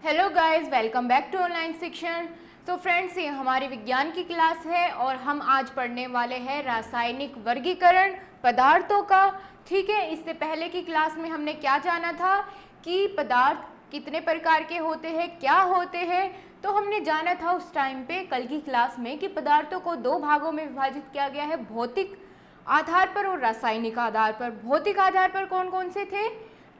Hello guys, welcome back to online शिक्षण। तो friends, ये हमारी विज्ञान की क्लास है और हम आज पढ़ने वाले हैं रासायनिक वर्गीकरण पदार्थों का। ठीक है, इससे पहले की क्लास में हमने क्या जाना था कि पदार्थ कितने प्रकार के होते हैं, क्या होते हैं। तो हमने जाना था उस टाइम पे कल की क्लास में कि पदार्थों को दो भागों में विभाजित किया गया है, भौतिक आधार पर और रासायनिक आधार पर। भौतिक आधार पर कौन कौन से थे?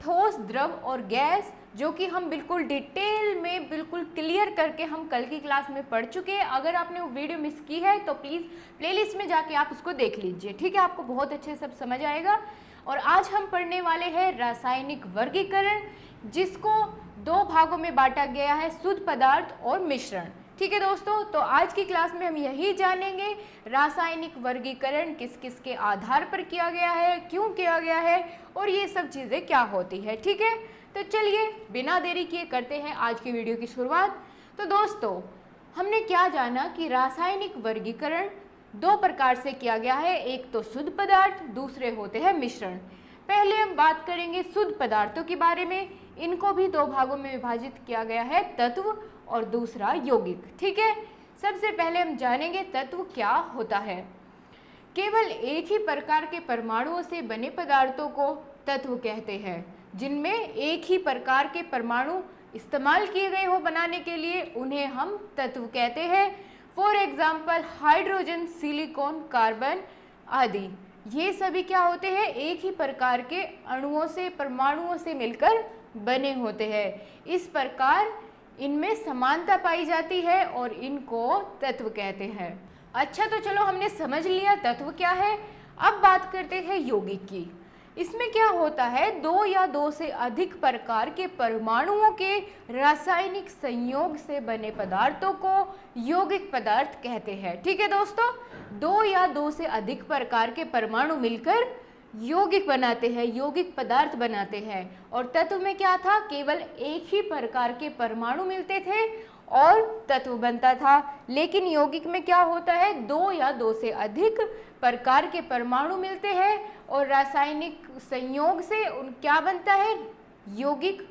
ठोस, द्रव और गैस, जो कि हम बिल्कुल डिटेल में बिल्कुल क्लियर करके हम कल की क्लास में पढ़ चुके हैं। अगर आपने वो वीडियो मिस की है तो प्लीज़ प्लेलिस्ट में जाके आप उसको देख लीजिए। ठीक है, आपको बहुत अच्छे सब समझ आएगा। और आज हम पढ़ने वाले हैं रासायनिक वर्गीकरण, जिसको दो भागों में बांटा गया है, शुद्ध पदार्थ और मिश्रण। ठीक है दोस्तों, तो आज की क्लास में हम यही जानेंगे रासायनिक वर्गीकरण किस किस के आधार पर किया गया है, क्यों किया गया है और ये सब चीज़ें क्या होती है। ठीक है, तो चलिए बिना देरी किए करते हैं आज की वीडियो की शुरुआत। तो दोस्तों, हमने क्या जाना कि रासायनिक वर्गीकरण दो प्रकार से किया गया है, एक तो शुद्ध पदार्थ, दूसरे होते हैं मिश्रण। पहले हम बात करेंगे शुद्ध पदार्थों के बारे में। इनको भी दो भागों में विभाजित किया गया है, तत्व और दूसरा यौगिक। ठीक है, सबसे पहले हम जानेंगे तत्व क्या होता है। केवल एक ही प्रकार के परमाणुओं से बने पदार्थों को तत्व कहते हैं। जिनमें एक ही प्रकार के परमाणु इस्तेमाल किए गए हो बनाने के लिए, उन्हें हम तत्व कहते हैं। For example hydrogen, silicon, carbon आदि, ये सभी क्या होते हैं? एक ही प्रकार के अणुओं से, परमाणुओं से मिलकर बने होते हैं। इस प्रकार इनमें समानता पाई जाती है और इनको तत्व कहते हैं। अच्छा, तो चलो हमने समझ लिया तत्व क्या है। अब बात करते हैं यौगिक की। इसमें क्या होता है? दो या दो से अधिक प्रकार के परमाणुओं के रासायनिक संयोग से बने पदार्थों को यौगिक पदार्थ कहते हैं। ठीक है दोस्तों, दो या दो से अधिक प्रकार के परमाणु मिलकर यौगिक बनाते हैं, यौगिक पदार्थ बनाते हैं। और तत्व में क्या था? केवल एक ही प्रकार के परमाणु मिलते थे और तत्व बनता था। लेकिन यौगिक में क्या होता है? दो या दो से अधिक प्रकार के परमाणु मिलते हैं और रासायनिक संयोग से उन क्या बनता है? यौगिक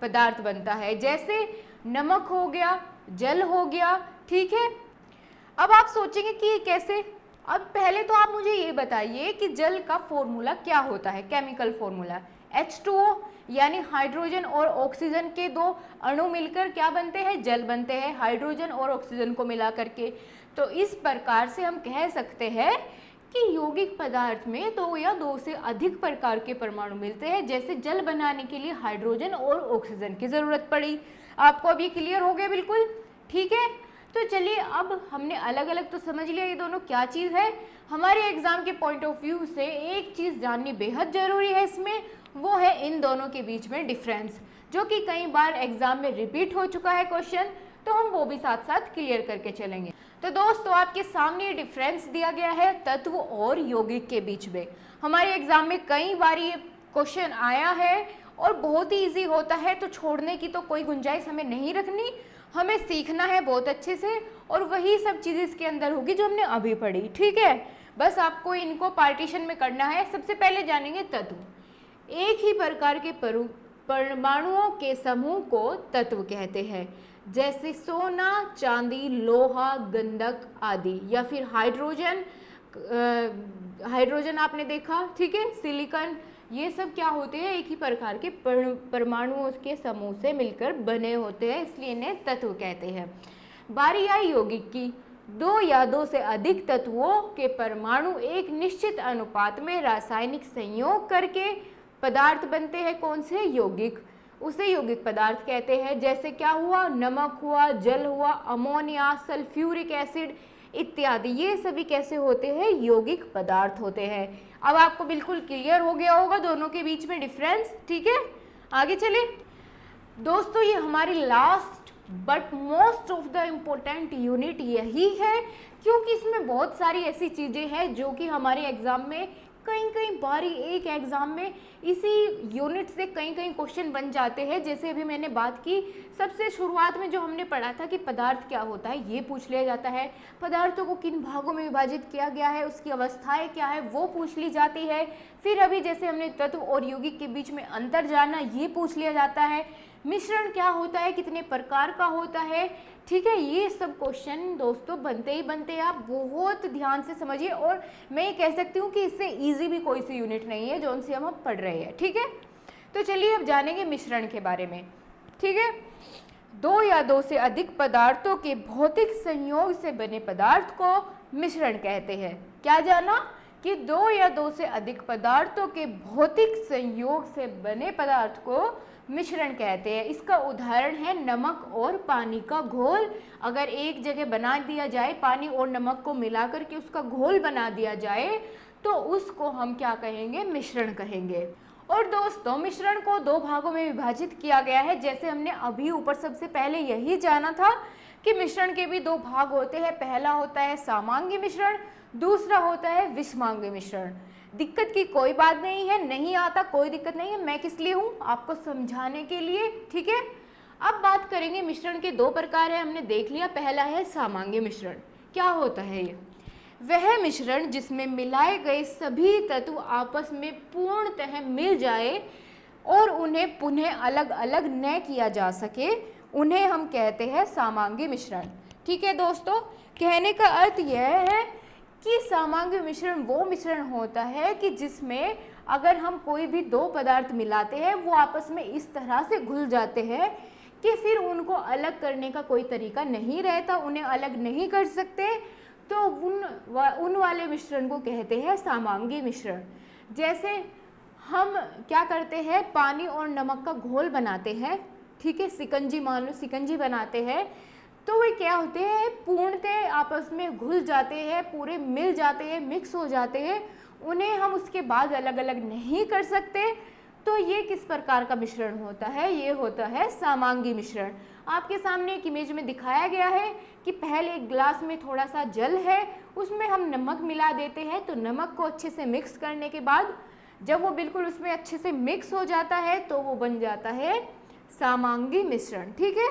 पदार्थ बनता है। जैसे नमक हो गया, जल हो गया। ठीक है, अब आप सोचेंगे कि ये कैसे। अब पहले तो आप मुझे ये बताइए कि जल का फॉर्मूला क्या होता है, केमिकल फॉर्मूला। H2O, यानी हाइड्रोजन और ऑक्सीजन के दो अणु मिलकर क्या बनते हैं? जल बनते हैं, हाइड्रोजन और ऑक्सीजन को मिला करके। तो इस प्रकार से हम कह सकते हैं कि यौगिक पदार्थ में दो या दो से अधिक प्रकार के परमाणु मिलते हैं। जैसे जल बनाने के लिए हाइड्रोजन और ऑक्सीजन की जरूरत पड़ी। आपको अब ये क्लियर हो गया बिल्कुल? ठीक है, तो चलिए अब हमने अलग अलग तो समझ लिया ये दोनों क्या चीज़ है। हमारे एग्जाम के पॉइंट ऑफ व्यू से एक चीज़ जाननी बेहद जरूरी है इसमें, वो है इन दोनों के बीच में डिफरेंस, जो कि कई बार एग्जाम में रिपीट हो चुका है क्वेश्चन। तो हम वो भी साथ साथ क्लियर करके चलेंगे। तो दोस्तों, आपके सामने डिफरेंस दिया गया है तत्व और यौगिक के बीच में। हमारे एग्जाम में कई बार ये क्वेश्चन आया है और बहुत ही ईजी होता है, तो छोड़ने की तो कोई गुंजाइश हमें नहीं रखनी। हमें सीखना है बहुत अच्छे से और वही सब चीज़ें इसके अंदर होगी जो हमने अभी पढ़ी। ठीक है, बस आपको इनको पार्टीशन में करना है। सबसे पहले जानेंगे तत्व। एक ही प्रकार के परमाणुओं के समूह को तत्व कहते हैं। जैसे सोना, चांदी, लोहा, गंधक आदि, या फिर हाइड्रोजन आपने देखा। ठीक है, सिलिकॉन, ये सब क्या होते हैं? एक ही प्रकार के परमाणुओं के समूह से मिलकर बने होते हैं, इसलिए इन्हें तत्व कहते हैं। बारी आई यौगिक की। दो या दो से अधिक तत्वों के परमाणु एक निश्चित अनुपात में रासायनिक संयोग करके पदार्थ बनते हैं। कौन से? यौगिक। उसे यौगिक पदार्थ कहते हैं। जैसे क्या हुआ? नमक हुआ, जल हुआ, अमोनिया, सल्फ्यूरिक एसिड इत्यादि, ये सभी कैसे होते हैं? यौगिक पदार्थ होते हैं। अब आपको बिल्कुल क्लियर हो गया होगा दोनों के बीच में डिफरेंस। ठीक है, आगे चले दोस्तों। ये हमारी last but most of the important unit यही है, क्योंकि इसमें बहुत सारी ऐसी चीज़ें हैं जो कि हमारे एग्जाम में कई बारी एक एग्जाम में इसी यूनिट से कई क्वेश्चन बन जाते हैं। जैसे अभी मैंने बात की सबसे शुरुआत में जो हमने पढ़ा था कि पदार्थ क्या होता है, ये पूछ लिया जाता है। पदार्थों को किन भागों में विभाजित किया गया है, उसकी अवस्थाएं क्या है, वो पूछ ली जाती है। फिर अभी जैसे हमने तत्व और यौगिक के बीच में अंतर जानना, ये पूछ लिया जाता है। मिश्रण क्या होता है, कितने प्रकार का होता है, ठीक है। ये सब क्वेश्चन दोस्तों बनते ही बनते हैं, आप बहुत ध्यान से समझिए। और मैं ये कह सकती हूँ कि इससे इजी भी कोई सी यूनिट नहीं है जो से हम अब पढ़ रहे हैं, ठीक है। तो चलिए अब जानेंगे मिश्रण के बारे में, ठीक है। दो या दो से अधिक पदार्थों के भौतिक संयोग से बने पदार्थ को मिश्रण कहते हैं। क्या जाना कि दो या दो से अधिक पदार्थों के भौतिक संयोग से बने पदार्थ को मिश्रण कहते हैं। इसका उदाहरण है नमक और पानी का घोल। अगर एक जगह बना दिया जाए, पानी और नमक को मिला करके उसका घोल बना दिया जाए, तो उसको हम क्या कहेंगे, मिश्रण कहेंगे। और दोस्तों मिश्रण को दो भागों में विभाजित किया गया है। जैसे हमने अभी ऊपर सबसे पहले यही जाना था कि मिश्रण के भी दो भाग होते हैं। पहला होता है समांगी मिश्रण, दूसरा होता है विषमांगी मिश्रण। दिक्कत की कोई बात नहीं है, नहीं आता कोई दिक्कत नहीं है, मैं किस लिए हूँ, आपको समझाने के लिए, ठीक है। अब बात करेंगे मिश्रण के दो प्रकार है, हमने देख लिया। पहला है समांगी मिश्रण। क्या होता है ये, वह मिश्रण जिसमें मिलाए गए सभी तत्व आपस में पूर्णतः मिल जाए और उन्हें पुनः अलग अलग न किया जा सके, उन्हें हम कहते हैं समांगी मिश्रण, ठीक है। दोस्तों कहने का अर्थ यह है कि समांगी मिश्रण वो मिश्रण होता है कि जिसमें अगर हम कोई भी दो पदार्थ मिलाते हैं वो आपस में इस तरह से घुल जाते हैं कि फिर उनको अलग करने का कोई तरीका नहीं रहता, उन्हें अलग नहीं कर सकते, तो उन वाले मिश्रण को कहते हैं समांगी मिश्रण। जैसे हम क्या करते हैं, पानी और नमक का घोल बनाते हैं, ठीक है, शिकंजी, मान लो शिकंजी बनाते हैं, तो वे क्या होते हैं, पूर्णतः आपस में घुल जाते हैं, पूरे मिल जाते हैं, मिक्स हो जाते हैं, उन्हें हम उसके बाद अलग अलग नहीं कर सकते। तो ये किस प्रकार का मिश्रण होता है, ये होता है समांगी मिश्रण। आपके सामने एक इमेज में दिखाया गया है कि पहले एक ग्लास में थोड़ा सा जल है, उसमें हम नमक मिला देते हैं। तो नमक को अच्छे से मिक्स करने के बाद जब वो बिल्कुल उसमें अच्छे से मिक्स हो जाता है तो वो बन जाता है समांगी मिश्रण, ठीक है,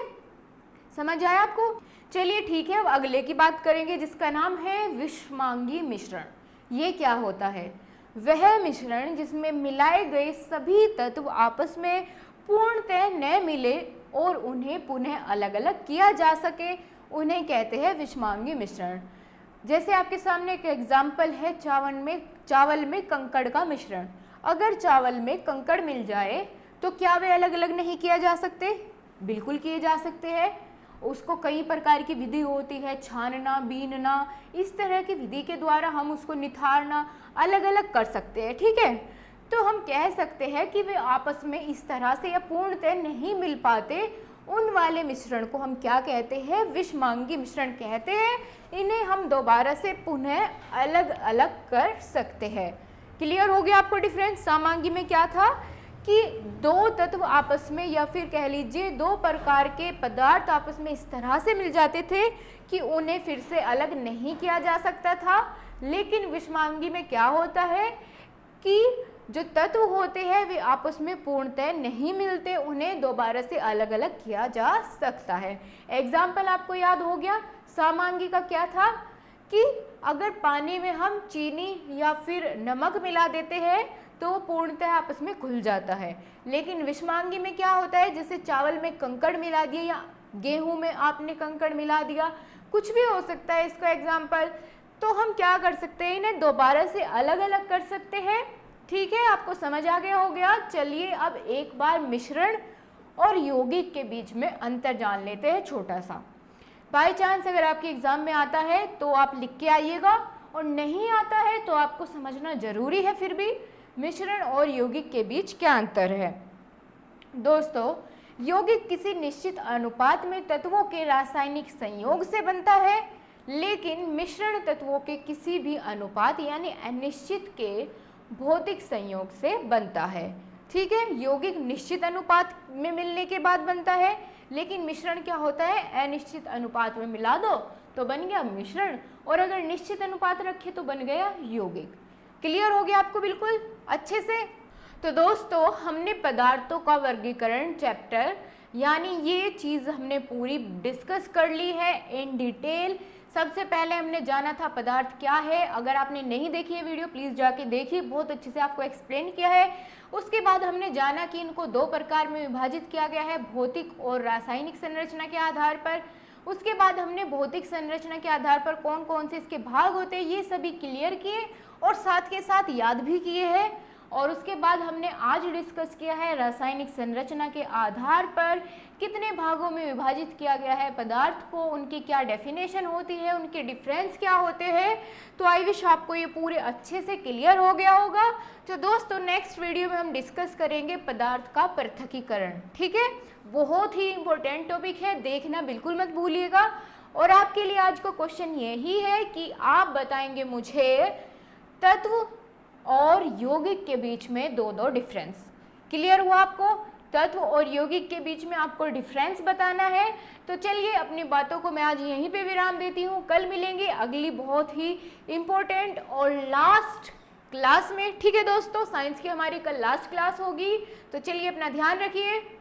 समझ आया आपको। चलिए ठीक है, अब अगले की बात करेंगे जिसका नाम है विषमांगी मिश्रण। ये क्या होता है, वह मिश्रण जिसमें मिलाए गए सभी तत्व आपस में पूर्णतः न मिले और उन्हें पुनः अलग अलग किया जा सके, उन्हें कहते हैं विषमांगी मिश्रण। जैसे आपके सामने एक एग्जाम्पल है, चावल में कंकड़ का मिश्रण। अगर चावल में कंकड़ मिल जाए तो क्या वे अलग अलग नहीं किया जा सकते, बिल्कुल किए जा सकते हैं। उसको कई प्रकार की विधि होती है, छानना, बीनना, इस तरह की विधि के द्वारा हम उसको निथारना, अलग अलग कर सकते हैं, ठीक है। तो हम कह सकते हैं कि वे आपस में इस तरह से या पूर्णतः नहीं मिल पाते, उन वाले मिश्रण को हम क्या कहते हैं, विषमांगी मिश्रण कहते हैं। इन्हें हम दोबारा से पुनः अलग अलग कर सकते हैं। क्लियर हो गया आपको डिफरेंस। समांगी में क्या था कि दो तत्व आपस में या फिर कह लीजिए दो प्रकार के पदार्थ आपस में इस तरह से मिल जाते थे कि उन्हें फिर से अलग नहीं किया जा सकता था। लेकिन विषमांगी में क्या होता है कि जो तत्व होते हैं वे आपस में पूर्णतः नहीं मिलते, उन्हें दोबारा से अलग अलग किया जा सकता है। एग्जाम्पल आपको याद हो गया। समांगी का क्या था कि अगर पानी में हम चीनी या फिर नमक मिला देते हैं तो पूर्णतः आपस में घुल जाता है। लेकिन विषमांगी में क्या होता है, जैसे चावल में कंकड़ मिला दिए या गेहूं में आपने कंकड़ मिला दिया, कुछ भी हो सकता है इसका एग्जाम्पल, तो हम क्या कर सकते हैं, इन्हें दोबारा से अलग अलग कर सकते हैं, ठीक है। आपको समझ आ गया हो गया। चलिए अब एक बार मिश्रण और यौगिक के बीच में अंतर जान लेते हैं छोटा सा। बाय चांस अगर आपके एग्जाम में आता है तो आप लिख के आइएगा, और नहीं आता है तो आपको समझना जरूरी है फिर भी मिश्रण और यौगिक के बीच क्या अंतर है। दोस्तों यौगिक किसी निश्चित अनुपात में तत्वों के रासायनिक संयोग से बनता है, लेकिन मिश्रण तत्वों के किसी भी अनुपात यानी अनिश्चित के भौतिक संयोग से बनता है, ठीक है। यौगिक निश्चित अनुपात में मिलने के बाद बनता है, लेकिन मिश्रण क्या होता है, अनिश्चित अनुपात में मिला दो तो बन गया मिश्रण, और अगर निश्चित अनुपात रखे तो बन गया यौगिक। क्लियर हो गया आपको बिल्कुल अच्छे से। तो दोस्तों हमने पदार्थों का वर्गीकरण चैप्टर यानी ये चीज़ हमने पूरी डिस्कस कर ली है इन डिटेल। सबसे पहले हमने जाना था पदार्थ क्या है। अगर आपने नहीं देखी है वीडियो प्लीज़ जाके देखिए, बहुत अच्छे से आपको एक्सप्लेन किया है। उसके बाद हमने जाना कि इनको दो प्रकार में विभाजित किया गया है, भौतिक और रासायनिक संरचना के आधार पर। उसके बाद हमने भौतिक संरचना के आधार पर कौन कौन से इसके भाग होते हैं ये सभी क्लियर किए और साथ के साथ याद भी किए हैं। और उसके बाद हमने आज डिस्कस किया है रासायनिक संरचना के आधार पर कितने भागों में विभाजित किया गया है पदार्थ को, उनकी क्या डेफिनेशन होती है, उनके डिफरेंस क्या होते हैं। तो आई विश आपको ये पूरे अच्छे से क्लियर हो गया होगा। तो दोस्तों नेक्स्ट वीडियो में हम डिस्कस करेंगे पदार्थ का पृथक्कीकरण। ठीक है, बहुत ही इंपॉर्टेंट टॉपिक है, देखना बिल्कुल मत भूलिएगा। और आपके लिए आज का क्वेश्चन यही है कि आप बताएंगे मुझे तत्व और यौगिक के बीच में दो डिफरेंस। क्लियर हुआ आपको? तत्व और यौगिक के बीच में आपको डिफरेंस बताना है। तो चलिए अपनी बातों को मैं आज यहीं पे विराम देती हूँ। कल मिलेंगे अगली बहुत ही इम्पोर्टेंट और लास्ट क्लास में। ठीक है दोस्तों, साइंस की हमारी कल लास्ट क्लास होगी। तो चलिए अपना ध्यान रखिए।